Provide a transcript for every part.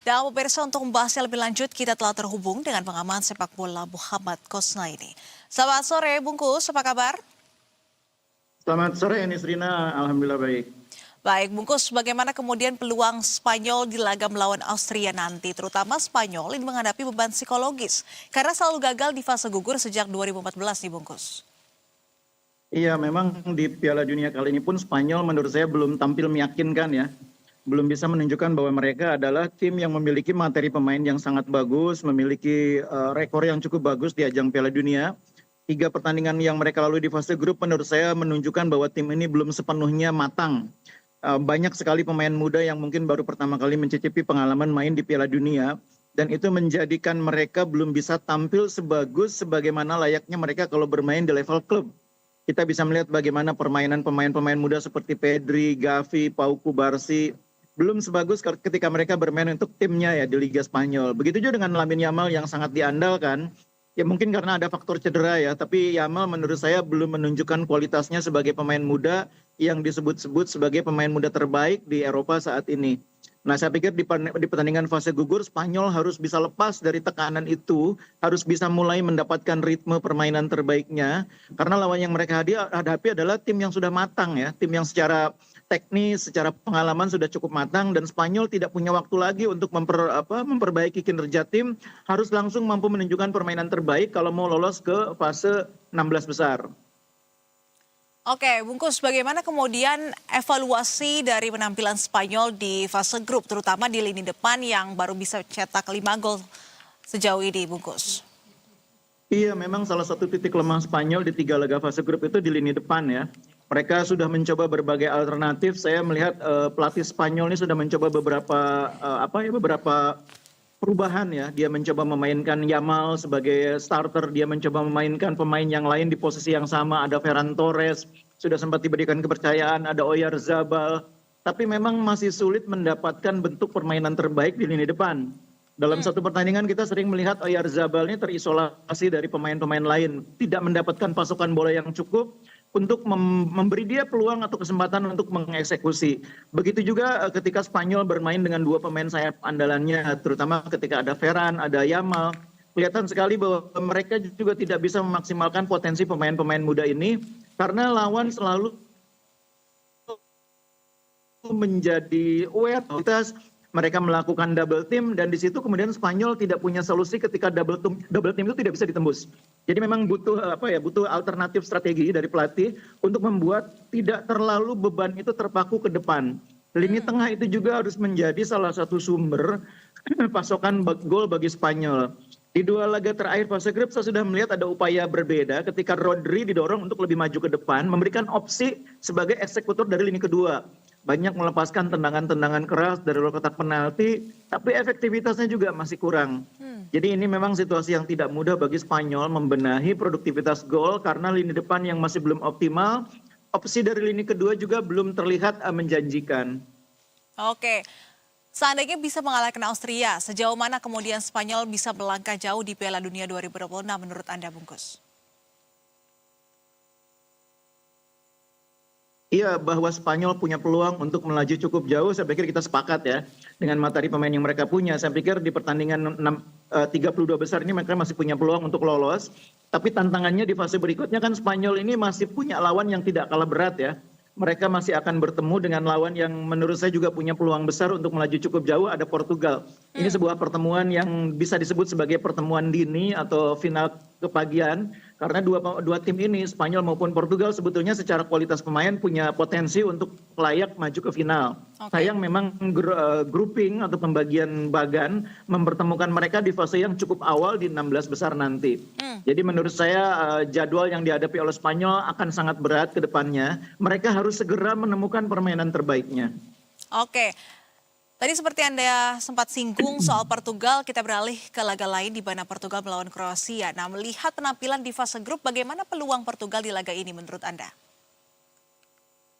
Dan pemirsa untuk membahasnya lebih lanjut, kita telah terhubung dengan pengamat sepak bola Muhammad Kosnaini. Selamat sore Bungkus, apa kabar? Selamat sore Enis Rina, Alhamdulillah baik. Baik Bungkus, bagaimana kemudian peluang Spanyol di laga melawan Austria nanti, terutama Spanyol ini menghadapi beban psikologis karena selalu gagal di fase gugur sejak 2014 nih Bungkus. Iya, memang di Piala Dunia kali ini pun Spanyol menurut saya belum tampil meyakinkan ya. Belum bisa menunjukkan bahwa mereka adalah tim yang memiliki materi pemain yang sangat bagus, memiliki rekor yang cukup bagus di ajang Piala Dunia. 3 pertandingan yang mereka lalui di fase grup menurut saya menunjukkan bahwa tim ini belum sepenuhnya matang. Banyak sekali pemain muda yang mungkin baru pertama kali mencicipi pengalaman main di Piala Dunia. Dan itu menjadikan mereka belum bisa tampil sebagus sebagaimana layaknya mereka kalau bermain di level klub. Kita bisa melihat bagaimana permainan pemain-pemain muda seperti Pedri, Gavi, Pau Cubarsí belum sebagus ketika mereka bermain untuk timnya ya di Liga Spanyol. Begitu juga dengan Lamine Yamal yang sangat diandalkan. Ya mungkin karena ada faktor cedera ya, tapi Yamal menurut saya belum menunjukkan kualitasnya sebagai pemain muda yang disebut-sebut sebagai pemain muda terbaik di Eropa saat ini. Nah, saya pikir di pertandingan fase gugur Spanyol harus bisa lepas dari tekanan itu, harus bisa mulai mendapatkan ritme permainan terbaiknya karena lawan yang mereka hadapi adalah tim yang sudah matang ya, tim yang secara teknis, secara pengalaman sudah cukup matang dan Spanyol tidak punya waktu lagi untuk memperbaiki kinerja tim, harus langsung mampu menunjukkan permainan terbaik kalau mau lolos ke fase 16 besar. Oke, Bungkus, bagaimana kemudian evaluasi dari penampilan Spanyol di fase grup, terutama di lini depan yang baru bisa cetak 5 gol sejauh ini, Bungkus? Iya, memang salah satu titik lemah Spanyol di 3 laga fase grup itu di lini depan ya. Mereka sudah mencoba berbagai alternatif. Saya melihat pelatih Spanyol ini sudah mencoba beberapa perubahan ya. Dia mencoba memainkan Yamal sebagai starter, dia mencoba memainkan pemain yang lain di posisi yang sama. Ada Ferran Torres, sudah sempat diberikan kepercayaan, ada Oyarzabal. Tapi memang masih sulit mendapatkan bentuk permainan terbaik di lini depan. Dalam satu pertandingan kita sering melihat Oyarzabal ini terisolasi dari pemain-pemain lain. Tidak mendapatkan pasokan bola yang cukup untuk memberi dia peluang atau kesempatan untuk mengeksekusi. Begitu juga ketika Spanyol bermain dengan 2 pemain sayap andalannya, terutama ketika ada Ferran, ada Yamal. Kelihatan sekali bahwa mereka juga tidak bisa memaksimalkan potensi pemain-pemain muda ini karena lawan selalu menjadi aware mereka melakukan double team dan di situ kemudian Spanyol tidak punya solusi ketika double team itu tidak bisa ditembus. Jadi memang butuh butuh alternatif strategi dari pelatih untuk membuat tidak terlalu beban itu terpaku ke depan. Lini tengah itu juga harus menjadi salah satu sumber pasokan gol bagi Spanyol. Di 2 laga terakhir fase grup saya sudah melihat ada upaya berbeda ketika Rodri didorong untuk lebih maju ke depan, memberikan opsi sebagai eksekutor dari lini kedua. Banyak melepaskan tendangan-tendangan keras dari luar kotak penalti, tapi efektivitasnya juga masih kurang. Jadi ini memang situasi yang tidak mudah bagi Spanyol membenahi produktivitas gol karena lini depan yang masih belum optimal, opsi dari lini kedua juga belum terlihat menjanjikan. Oke, seandainya bisa mengalahkan Austria, sejauh mana kemudian Spanyol bisa melangkah jauh di Piala Dunia 2026 menurut Anda, Bungkus? Iya, bahwa Spanyol punya peluang untuk melaju cukup jauh, saya pikir kita sepakat ya. Dengan materi pemain yang mereka punya, saya pikir di pertandingan 32 besar ini mereka masih punya peluang untuk lolos. Tapi tantangannya di fase berikutnya kan Spanyol ini masih punya lawan yang tidak kalah berat ya. Mereka masih akan bertemu dengan lawan yang menurut saya juga punya peluang besar untuk melaju cukup jauh, ada Portugal. Ini sebuah pertemuan yang bisa disebut sebagai pertemuan dini atau final kepagian. Karena dua tim ini, Spanyol maupun Portugal sebetulnya secara kualitas pemain punya potensi untuk layak maju ke final. Sayang memang grouping atau pembagian bagan mempertemukan mereka di fase yang cukup awal di 16 besar nanti. Jadi menurut saya jadwal yang dihadapi oleh Spanyol akan sangat berat ke depannya. Mereka harus segera menemukan permainan terbaiknya. Oke. Tadi seperti Anda sempat singgung soal Portugal, kita beralih ke laga lain di mana Portugal melawan Kroasia. Nah, melihat penampilan di fase grup, bagaimana peluang Portugal di laga ini menurut Anda?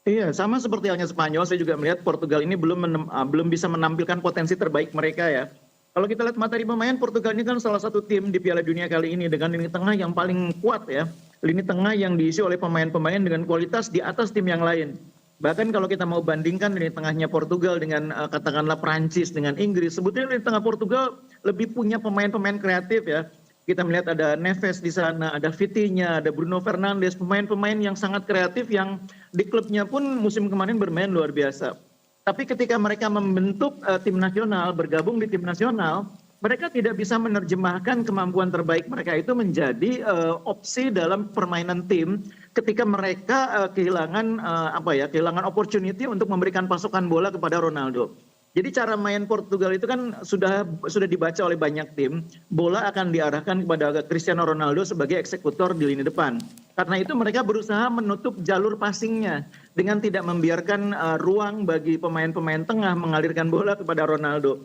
Iya, sama seperti halnya Spanyol, saya juga melihat Portugal ini belum bisa menampilkan potensi terbaik mereka ya. Kalau kita lihat materi pemain, Portugal ini kan salah satu tim di Piala Dunia kali ini dengan lini tengah yang paling kuat ya. Lini tengah yang diisi oleh pemain-pemain dengan kualitas di atas tim yang lain. Bahkan kalau kita mau bandingkan di tengahnya Portugal dengan katakanlah Prancis dengan Inggris, sebetulnya di tengah Portugal lebih punya pemain-pemain kreatif ya. Kita melihat ada Neves di sana, ada Vitinha, ada Bruno Fernandes, pemain-pemain yang sangat kreatif yang di klubnya pun musim kemarin bermain luar biasa. Tapi ketika mereka membentuk tim nasional, bergabung di tim nasional, mereka tidak bisa menerjemahkan kemampuan terbaik mereka itu menjadi opsi dalam permainan tim ketika mereka kehilangan opportunity untuk memberikan pasokan bola kepada Ronaldo. Jadi cara main Portugal itu kan sudah dibaca oleh banyak tim, bola akan diarahkan kepada Cristiano Ronaldo sebagai eksekutor di lini depan. Karena itu mereka berusaha menutup jalur passingnya dengan tidak membiarkan ruang bagi pemain-pemain tengah mengalirkan bola kepada Ronaldo.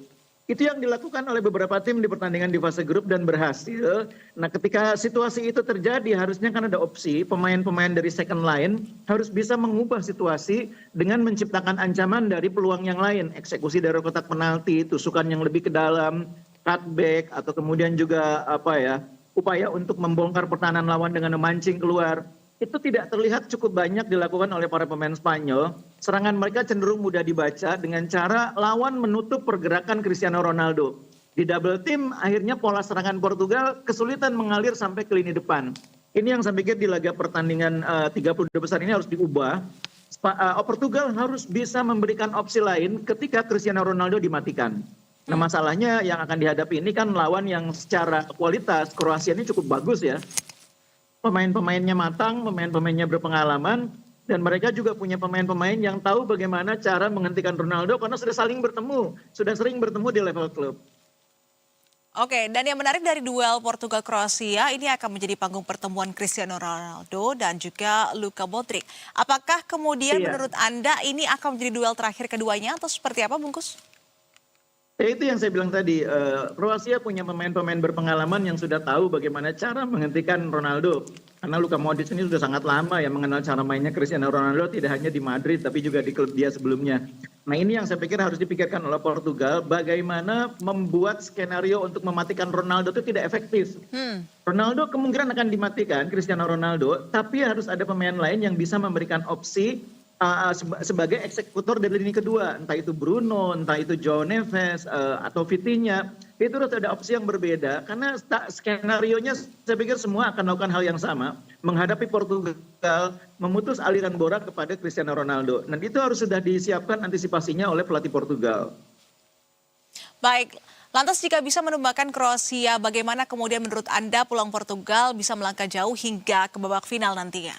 Itu yang dilakukan oleh beberapa tim di pertandingan di fase grup dan berhasil. Nah, ketika situasi itu terjadi, harusnya kan ada opsi pemain-pemain dari second line harus bisa mengubah situasi dengan menciptakan ancaman dari peluang yang lain. Eksekusi dari kotak penalti, tusukan yang lebih ke dalam, cutback, atau kemudian juga upaya untuk membongkar pertahanan lawan dengan memancing keluar. Itu tidak terlihat cukup banyak dilakukan oleh para pemain Spanyol. Serangan mereka cenderung mudah dibaca dengan cara lawan menutup pergerakan Cristiano Ronaldo. Di double team, akhirnya pola serangan Portugal kesulitan mengalir sampai ke lini depan. Ini yang saya pikir di laga pertandingan 32 besar ini harus diubah. Portugal harus bisa memberikan opsi lain ketika Cristiano Ronaldo dimatikan. Nah, masalahnya yang akan dihadapi ini kan lawan yang secara kualitas Kroasia ini cukup bagus ya. Pemain-pemainnya matang, pemain-pemainnya berpengalaman, dan mereka juga punya pemain-pemain yang tahu bagaimana cara menghentikan Ronaldo karena sudah sering bertemu di level klub. Oke, dan yang menarik dari duel Portugal-Kroasia ini akan menjadi panggung pertemuan Cristiano Ronaldo dan juga Luka Modric. Apakah kemudian menurut Anda ini akan menjadi duel terakhir keduanya atau seperti apa, Bungkus? Ya itu yang saya bilang tadi, Kroasia punya pemain-pemain berpengalaman yang sudah tahu bagaimana cara menghentikan Ronaldo. Karena Luka Modric ini sudah sangat lama ya mengenal cara mainnya Cristiano Ronaldo tidak hanya di Madrid tapi juga di klub dia sebelumnya. Nah ini yang saya pikir harus dipikirkan oleh Portugal, bagaimana membuat skenario untuk mematikan Ronaldo itu tidak efektif. Ronaldo kemungkinan akan dimatikan, Cristiano Ronaldo, tapi harus ada pemain lain yang bisa memberikan opsi sebagai eksekutor dari lini kedua, entah itu Bruno, entah itu João Neves, atau Vitinha, itu harus ada opsi yang berbeda, karena skenario-nya saya pikir semua akan melakukan hal yang sama, menghadapi Portugal, memutus aliran bola kepada Cristiano Ronaldo, dan itu harus sudah disiapkan antisipasinya oleh pelatih Portugal. Baik, lantas jika bisa menembakkan Kroasia, bagaimana kemudian menurut Anda peluang Portugal bisa melangkah jauh hingga ke babak final nantinya?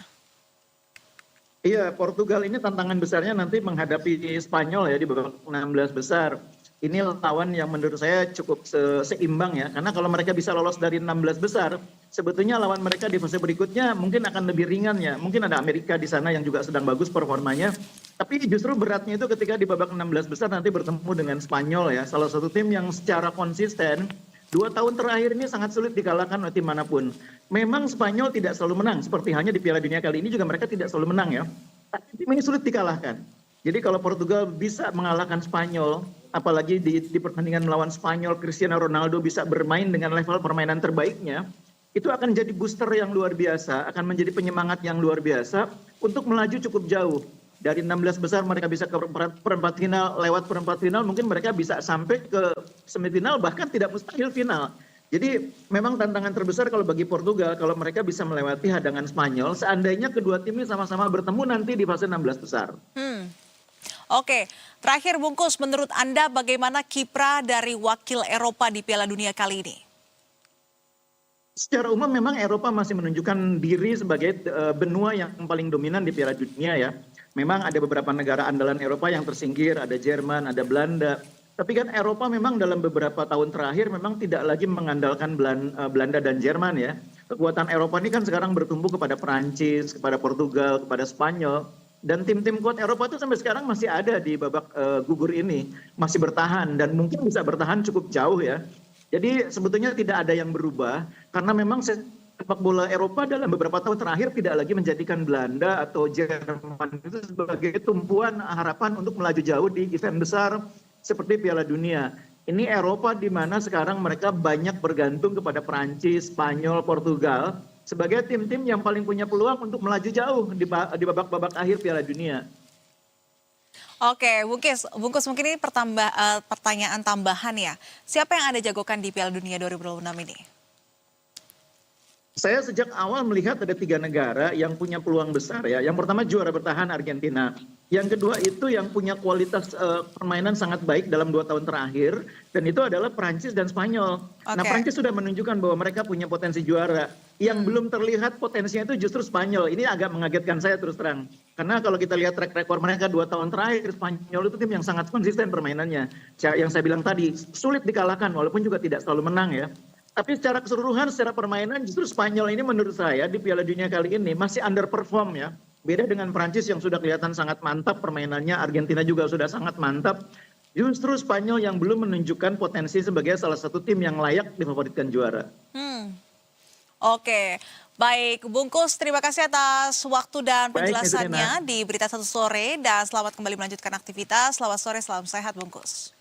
Iya, Portugal ini tantangan besarnya nanti menghadapi Spanyol ya di babak 16 besar. Ini lawan yang menurut saya cukup seimbang ya. Karena kalau mereka bisa lolos dari 16 besar, sebetulnya lawan mereka di fase berikutnya mungkin akan lebih ringan ya. Mungkin ada Amerika di sana yang juga sedang bagus performanya. Tapi justru beratnya itu ketika di babak 16 besar nanti bertemu dengan Spanyol ya. Salah satu tim yang secara konsisten 2 tahun terakhir ini sangat sulit dikalahkan oleh tim manapun. Memang Spanyol tidak selalu menang, seperti hanya di Piala Dunia kali ini juga mereka tidak selalu menang ya. Tapi tim ini sulit dikalahkan. Jadi kalau Portugal bisa mengalahkan Spanyol, apalagi di pertandingan melawan Spanyol, Cristiano Ronaldo bisa bermain dengan level permainan terbaiknya, itu akan jadi booster yang luar biasa, akan menjadi penyemangat yang luar biasa untuk melaju cukup jauh. Dari 16 besar mereka bisa ke perempat final, lewat perempat final mungkin mereka bisa sampai ke semifinal, bahkan tidak mustahil final. Jadi memang tantangan terbesar kalau bagi Portugal kalau mereka bisa melewati hadangan Spanyol, seandainya kedua tim ini sama-sama bertemu nanti di fase 16 besar. Oke, terakhir Bungkus, menurut Anda bagaimana kiprah dari wakil Eropa di Piala Dunia kali ini? Secara umum memang Eropa masih menunjukkan diri sebagai benua yang paling dominan di Piala Dunia ya. Memang ada beberapa negara andalan Eropa yang tersingkir, ada Jerman, ada Belanda. Tapi kan Eropa memang dalam beberapa tahun terakhir memang tidak lagi mengandalkan Belanda dan Jerman ya. Kekuatan Eropa ini kan sekarang bertumbuh kepada Perancis, kepada Portugal, kepada Spanyol. Dan tim-tim kuat Eropa itu sampai sekarang masih ada di babak gugur ini. Masih bertahan dan mungkin bisa bertahan cukup jauh ya. Jadi sebetulnya tidak ada yang berubah karena memang sepak bola Eropa dalam beberapa tahun terakhir tidak lagi menjadikan Belanda atau Jerman itu sebagai tumpuan harapan untuk melaju jauh di event besar seperti Piala Dunia. Ini Eropa di mana sekarang mereka banyak bergantung kepada Prancis, Spanyol, Portugal sebagai tim-tim yang paling punya peluang untuk melaju jauh di babak-babak akhir Piala Dunia. Oke, Bungkus mungkin ini pertanyaan tambahan ya. Siapa yang Anda jagokan di Piala Dunia 2026 ini? Saya sejak awal melihat ada 3 negara yang punya peluang besar ya. Yang pertama juara bertahan Argentina. Yang kedua itu yang punya kualitas permainan sangat baik dalam 2 tahun terakhir. Dan itu adalah Prancis dan Spanyol. Nah, Oke. Prancis sudah menunjukkan bahwa mereka punya potensi juara. Yang belum terlihat potensinya itu justru Spanyol. Ini agak mengagetkan saya terus terang. Karena kalau kita lihat track record mereka 2 tahun terakhir, Spanyol itu tim yang sangat konsisten permainannya. Yang saya bilang tadi, sulit dikalahkan walaupun juga tidak selalu menang ya. Tapi secara keseluruhan, secara permainan justru Spanyol ini menurut saya di Piala Dunia kali ini masih underperform ya. Beda dengan Prancis yang sudah kelihatan sangat mantap permainannya, Argentina juga sudah sangat mantap. Justru Spanyol yang belum menunjukkan potensi sebagai salah satu tim yang layak difavoritkan juara. Oke, baik Bungkus, terima kasih atas waktu dan Baik, penjelasannya Nitrina. di Berita Satu Sore dan selamat kembali melanjutkan aktivitas. Selamat sore, salam sehat Bungkus.